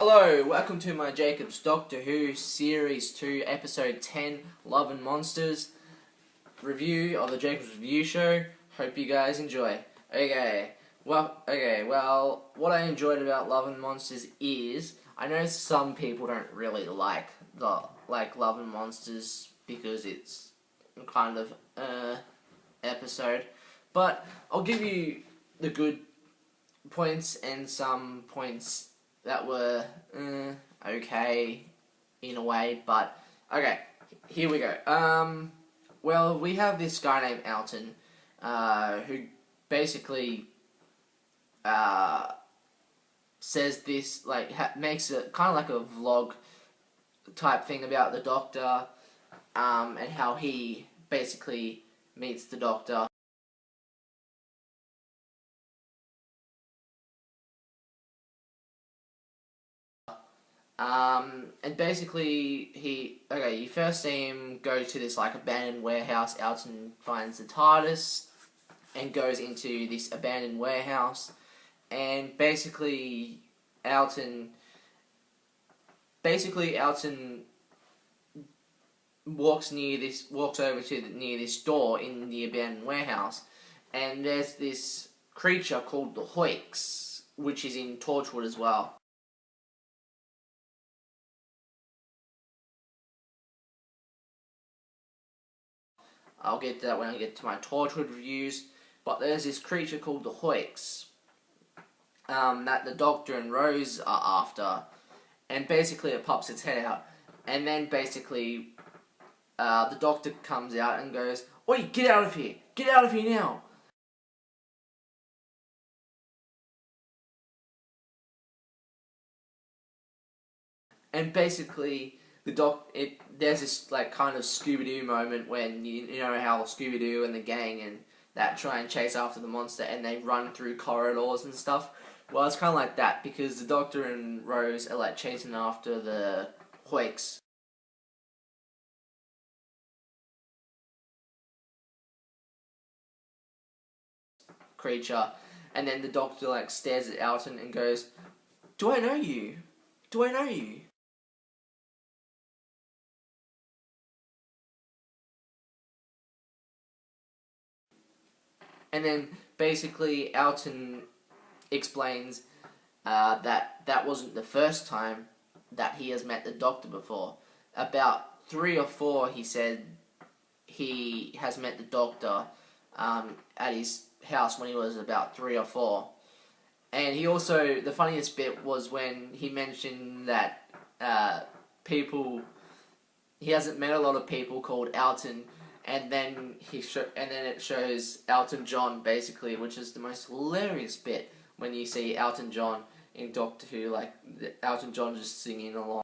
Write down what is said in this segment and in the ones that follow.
Hello, welcome to my Jacob's Doctor Who Series 2, Episode 10, Love and Monsters review of the Jacob's Review Show. Hope you guys enjoy. Well, what I enjoyed about Love and Monsters is, I know some people don't really like Love and Monsters because it's kind of episode, but I'll give you the good points and some points that were okay in a way, but okay, here we go. Well, we have this guy named Alton, who basically says this, makes it kind of like a vlog type thing about the Doctor, and how he basically meets the Doctor. And basically, you first see him go to this, abandoned warehouse. Alton finds the TARDIS and goes into this abandoned warehouse. And basically, Alton walks over to near this door in the abandoned warehouse. And there's this creature called the Hoix, which is in Torchwood as well. I'll get to that when I get to my Torchwood reviews. But there's this creature called the Hoix that the Doctor and Rose are after. And basically it pops its head out. And then basically the Doctor comes out and goes, "Oi, get out of here! Get out of here now!" And basically there's this kind of Scooby-Doo moment when you know how Scooby-Doo and the gang and that try and chase after the monster and they run through corridors and stuff. Well, it's kind of like that because the Doctor and Rose are chasing after the Hoix. Creature, and then the Doctor stares at Alton and goes, "Do I know you? Do I know you?" And then basically Alton explains that wasn't the first time that he has met the Doctor before. About 3 or 4, he said, he has met the Doctor at his house when he was about 3 or 4. And he also, the funniest bit was when he mentioned that he hasn't met a lot of people called Alton, and then it shows Elton John basically, which is the most hilarious bit when you see Elton John in Doctor Who, Elton John just singing along.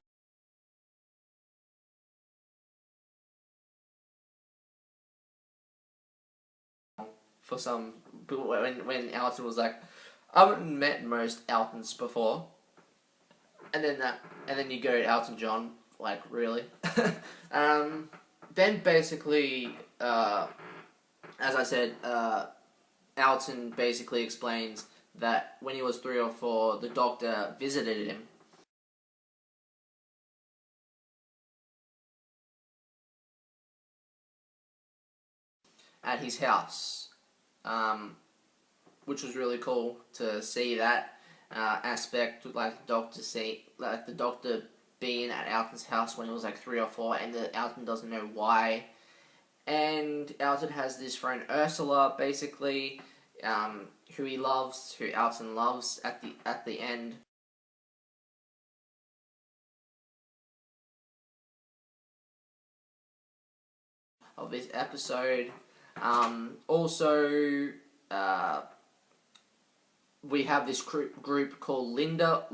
For some, when Elton was like, "I haven't met most Eltons before," and then you go to Elton John, really. Then basically, as I said, Alton basically explains that when he was 3 or 4, the Doctor visited him. At his house, which was really cool to see that aspect, the Doctor being at Alton's house when he was 3 or 4, and Alton doesn't know why. And Alton has this friend Ursula, basically, who Alton loves at the end. Of this episode. Also, we have this group called Lindelot.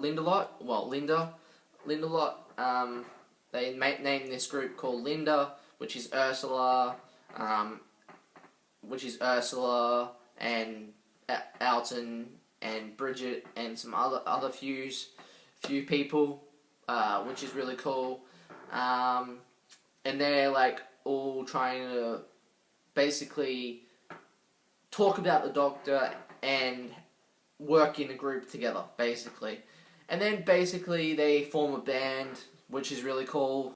They named this group called Linda, which is Ursula, and Alton and Bridget and some other few people, which is really cool. And they're all trying to basically talk about the Doctor and work in a group together, basically. And then basically they form a band, which is really cool.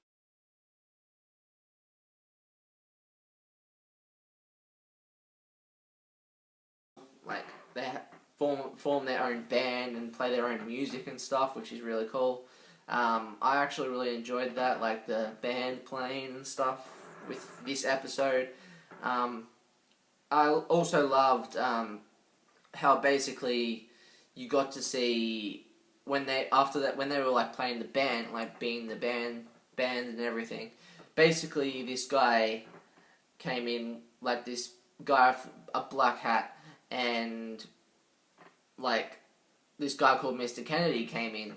Like they form their own band and play their own music and stuff, which is really cool. I actually really enjoyed that, like the band playing and stuff with this episode. I also loved how basically you got to see when they were like playing the band, like being the band and everything. Basically, this guy came in, like this guy with a black hat, and like this guy called Mr. Kennedy came in.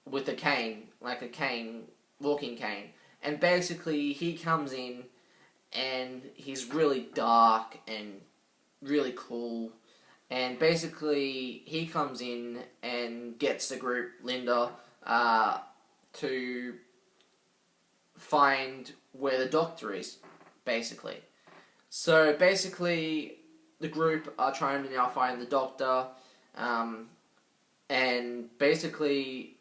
With a cane, like a cane, walking cane. And basically, he comes in and he's really dark and really cool. And basically, he comes in and gets the group, Linda, to find where the doctor is, basically. So basically, the group are trying to now find the doctor, and basically,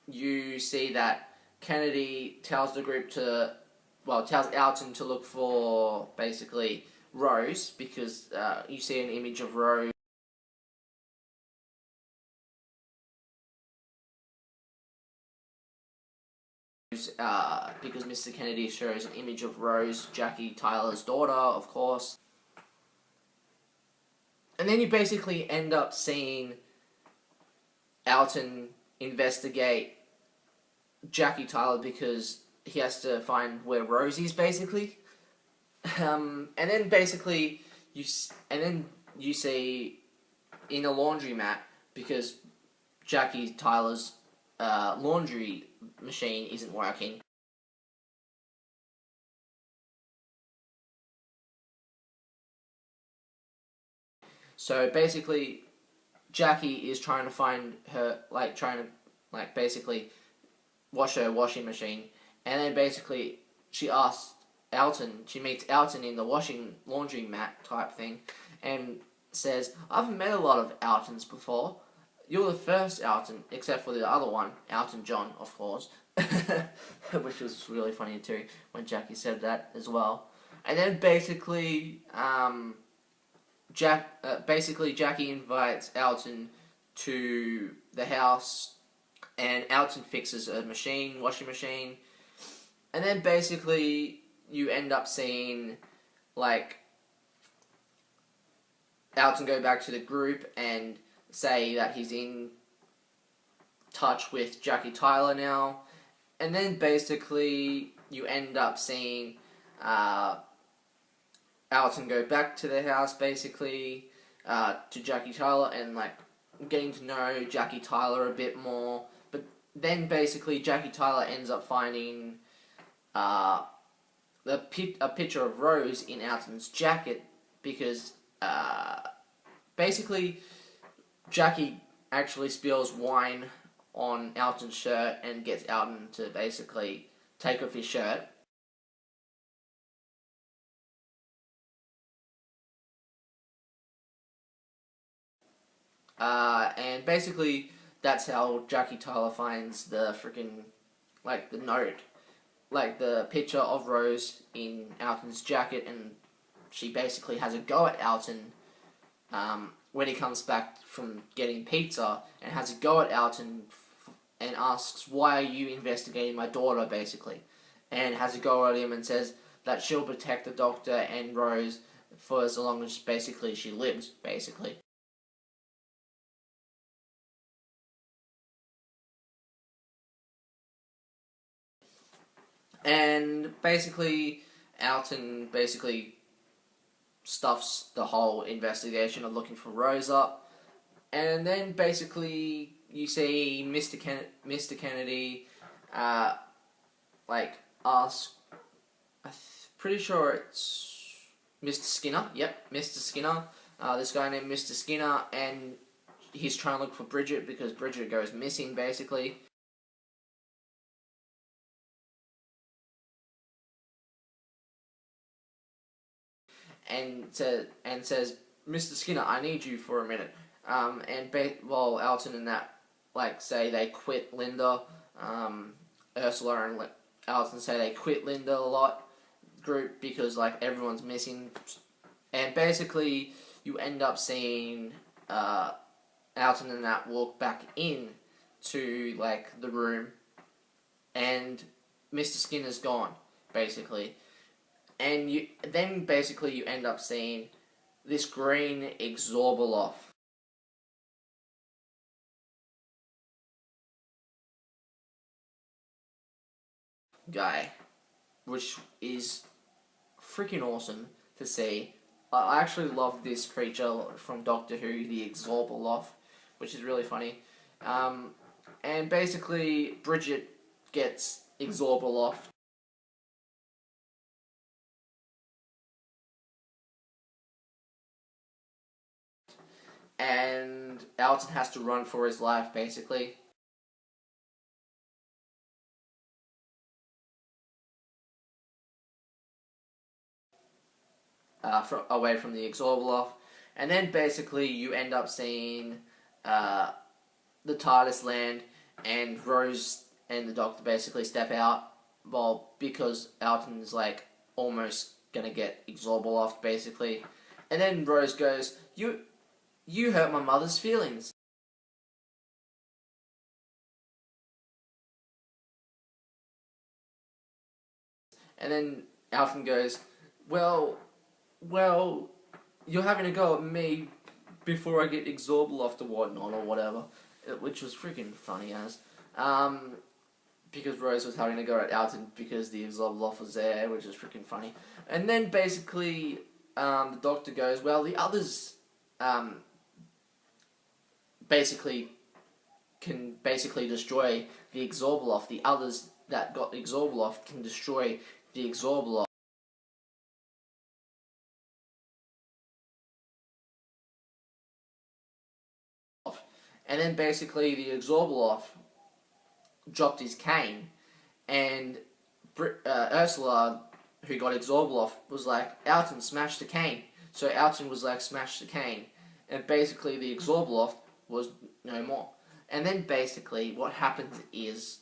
you see that Kennedy tells the group tells Alton to look for, basically, Rose, because you see an image of Rose because Mr. Kennedy shows an image of Rose, Jackie Tyler's daughter, of course. And then you basically end up seeing Alton investigate Jackie Tyler because he has to find where Rose is, basically. And then basically you see in a laundromat because Jackie Tyler's laundry machine isn't working. So basically, Jackie is trying to find her, basically wash her washing machine, and then basically she asks she meets Alton in the laundry mat type thing, and says, "I've met a lot of Altons before. You're the first Alton, except for the other one, Elton John, of course," which was really funny too when Jackie said that as well. And then basically, Jackie invites Alton to the house, and Alton fixes a washing machine, and then basically you end up seeing like Alton go back to the group and say that he's in touch with Jackie Tyler now, and then basically you end up seeing Alton go back to the house, basically, to Jackie Tyler, and like getting to know Jackie Tyler a bit more. But then basically Jackie Tyler ends up finding a picture of Rose in Alton's jacket because basically Jackie actually spills wine on Alton's shirt and gets Alton to basically take off his shirt. And basically, that's how Jackie Tyler finds the freaking, like, the note. Like, the picture of Rose in Alton's jacket, and she basically has a go at Alton when he comes back from getting pizza, and has a go at Alton and asks, "Why are you investigating my daughter," basically. And has a go at him and says that she'll protect the doctor and Rose for as long as, basically, she lives, basically. And basically, Alton basically stuffs the whole investigation of looking for Rose up. And then basically you see Mr. Kennedy like ask, pretty sure it's Mr. Skinner. Yep, Mr. Skinner. This guy named Mr. Skinner, and he's trying to look for Bridget because Bridget goes missing, basically. and says, "Mr. Skinner, I need you for a minute." While Alton and that say they quit Linda, Ursula and Alton say they quit Linda a lot group because everyone's missing, and basically you end up seeing Alton and that walk back in to the room, and Mr. Skinner's gone basically, and you end up seeing this green Exorbiloff guy, which is freaking awesome to see. I actually love this creature from Doctor Who, the Exorbiloff, which is really funny. And basically, Bridget gets Exorbiloff. And Alton has to run for his life, basically. Away from the Exorbiloff. And then basically you end up seeing the TARDIS land, and Rose and the Doctor basically step out, because Alton's almost gonna get Exorbiloff basically. And then Rose goes, You hurt my mother's feelings. And then Alton goes, well, you're having a go at me before I get Exorbiloff to whatnot or whatever, which was freaking funny as, because Rose was having a go at Alton because the Exorbiloff was there, which is freaking funny. And then basically, the Doctor goes, well, the others, can destroy the Exorbiloff. The others that got Exorbiloff can destroy the Exorbiloff. And then basically the Exorbiloff dropped his cane, and Ursula, who got Exorbiloff, was like, Alton, smash the cane. So Alton was like, smash the cane. And basically the Exorbiloff was no more. And then basically what happens is,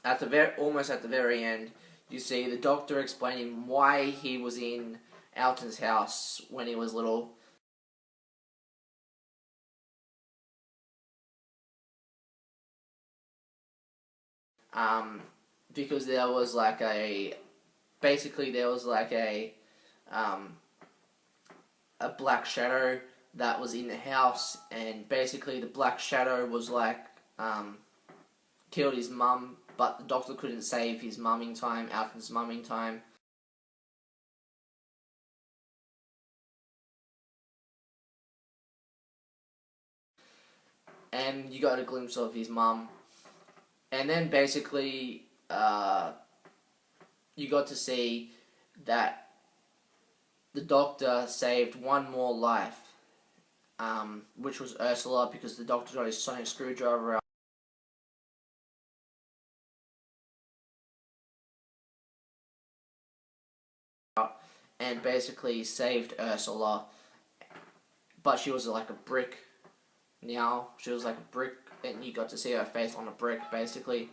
almost at the very end, you see the Doctor explaining why he was in Alton's house when he was little. Because there was a black shadow that was in the house, and basically the black shadow was killed his mum, but the Doctor couldn't save his mum in time, Alton's mum in time. And you got a glimpse of his mum. And then basically, you got to see that the Doctor saved one more life, which was Ursula, because the Doctor got his sonic screwdriver out and basically saved Ursula. But she was like a brick now. She was like a brick, and you got to see her face on a brick, basically.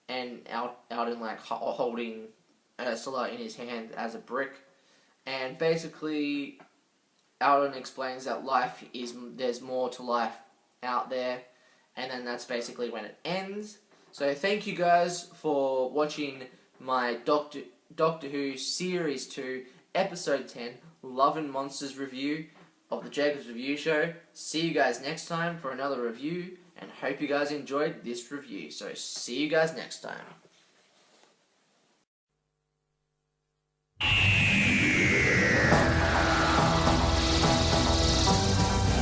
And Alton holding Ursula in his hand as a brick. And basically, Alton explains that there's more to life out there. And then that's basically when it ends. So thank you guys for watching my Doctor Who Series 2, Episode 10, Love and Monsters review of the Jacobs Review Show. See you guys next time for another review, and hope you guys enjoyed this review. So see you guys next time.